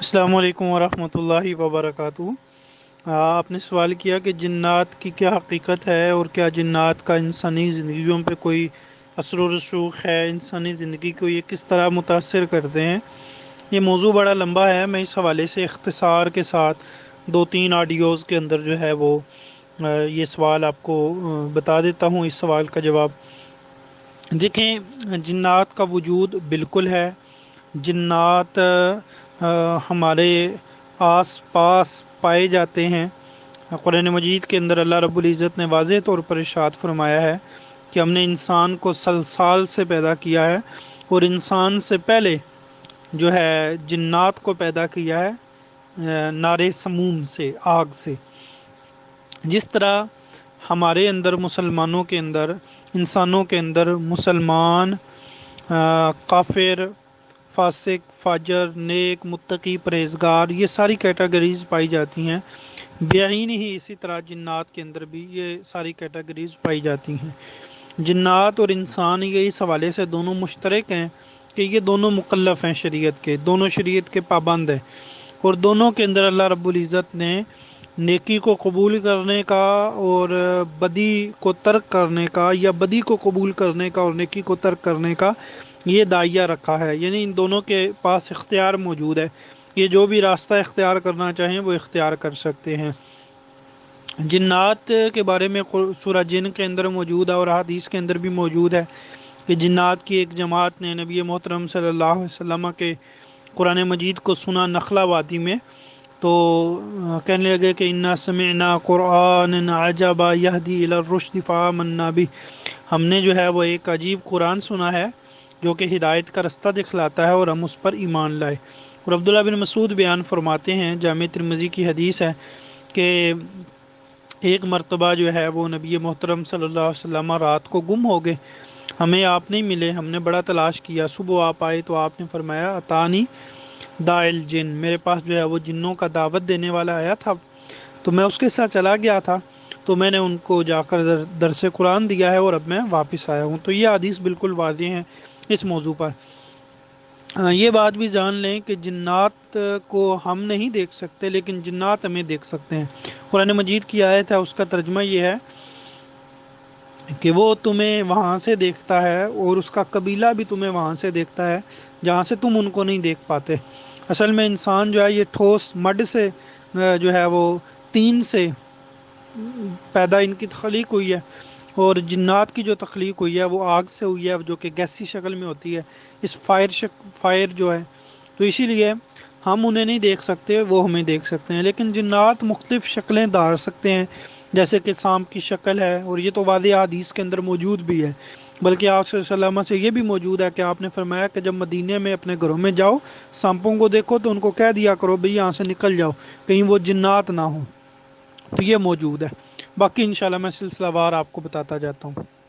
السلام علیکم ورحمۃ اللہ وبرکاتہ۔ آپ نے سوال کیا کہ جنات کی کیا حقیقت ہے اور کیا جنات کا انسانی زندگیوں پہ کوئی اثر و رسوخ ہے، انسانی زندگی کو یہ کس طرح متاثر کرتے ہیں۔ یہ موضوع بڑا لمبا ہے، میں اس حوالے سے اختصار کے ساتھ 2-3 آڈیوز کے اندر جو ہے وہ یہ سوال آپ کو بتا دیتا ہوں۔ اس سوال کا جواب دیکھیں، جنات کا وجود بالکل ہے۔ جنات ہمارے آس پاس پائے جاتے ہیں۔ قرآن مجید کے اندر اللہ رب العزت نے واضح طور پر ارشاد فرمایا ہے کہ ہم نے انسان کو سلسال سے پیدا کیا ہے اور انسان سے پہلے جو ہے جنات کو پیدا کیا ہے نارے سموم سے، آگ سے۔ جس طرح ہمارے اندر مسلمانوں کے اندر، انسانوں کے اندر مسلمان، کافر، فاسق، فاجر، نیک، متقی، پرہیزگار، یہ ساری کیٹیگریز پائی جاتی ہیں، بعین ہی اسی طرح جنات کے اندر بھی یہ ساری کیٹیگریز پائی جاتی ہیں۔ جنات اور انسان یہ اس حوالے سے دونوں مشترک ہیں کہ یہ دونوں مکلف ہیں، شریعت کے دونوں شریعت کے پابند ہیں، اور دونوں کے اندر اللہ رب العزت نے نیکی کو قبول کرنے کا اور بدی کو ترک کرنے کا، یا بدی کو قبول کرنے کا اور نیکی کو ترک کرنے کا یہ دائیہ رکھا ہے، یعنی ان دونوں کے پاس اختیار موجود ہے۔ یہ جو بھی راستہ اختیار کرنا چاہیں وہ اختیار کر سکتے ہیں۔ جنات کے بارے میں سورہ جن کے اندر موجود ہے اور حدیث کے اندر بھی موجود ہے کہ جنات کی ایک جماعت نے نبی محترم صلی اللہ علیہ وسلم کے قرآن مجید کو سنا نخلا وادی میں، تو کہنے لگے کہ انا سمعنا قرآنا عجبا یہدی الی الرشد فآمنا بہ، ہم نے جو ہے وہ ایک عجیب قرآن سنا ہے جو کہ ہدایت کا رستہ دکھلاتا ہے اور ہم اس پر ایمان لائے۔ اور عبداللہ بن مسعود بیان فرماتے ہیں، جامع ترمذی کی حدیث ہے، کہ ایک مرتبہ جو ہے وہ نبی محترم صلی اللہ علیہ وسلم رات کو گم ہو گئے، ہمیں آپ نہیں ملے، ہم نے بڑا تلاش کیا، صبح آپ آئے تو آپ نے فرمایا اتانی داعی الجن، میرے پاس جو ہے وہ جنوں کا دعوت دینے والا آیا تھا، تو میں اس کے ساتھ چلا گیا تھا، تو میں نے ان کو جا کر درس قرآن دیا ہے اور اب میں واپس آیا ہوں۔ تو یہ حدیث بالکل واضح ہے اس موضوع پر۔ یہ بات بھی جان لیں کہ جنات کو ہم نہیں دیکھ سکتے لیکن جنات ہمیں دیکھ سکتے ہیں۔ قرآن مجید کی آیت ہے، اس کا ترجمہ یہ ہے کہ وہ تمہیں وہاں سے دیکھتا ہے اور اس کا قبیلہ بھی تمہیں وہاں سے دیکھتا ہے جہاں سے تم ان کو نہیں دیکھ پاتے۔ اصل میں انسان جو ہے یہ ٹھوس مڈ سے جو ہے وہ تین سے پیدا ان کی تخلیق ہوئی ہے، اور جنات کی جو تخلیق ہوئی ہے وہ آگ سے ہوئی ہے جو کہ گیسی شکل میں ہوتی ہے، اس فائر جو ہے، تو اسی لیے ہم انہیں نہیں دیکھ سکتے، وہ ہمیں دیکھ سکتے ہیں۔ لیکن جنات مختلف شکلیں دھار سکتے ہیں، جیسے کہ سانپ کی شکل ہے، اور یہ تو واضح حدیث کے اندر موجود بھی ہے، بلکہ آپ صلی اللہ علیہ وسلم سے یہ بھی موجود ہے کہ آپ نے فرمایا کہ جب مدینے میں اپنے گھروں میں جاؤ، سانپوں کو دیکھو تو ان کو کہہ دیا کرو بھئی یہاں سے نکل جاؤ، کہیں وہ جنات نہ ہوں۔ تو یہ موجود ہے، باقی انشاءاللہ میں سلسلہ وار آپ کو بتاتا جاتا ہوں۔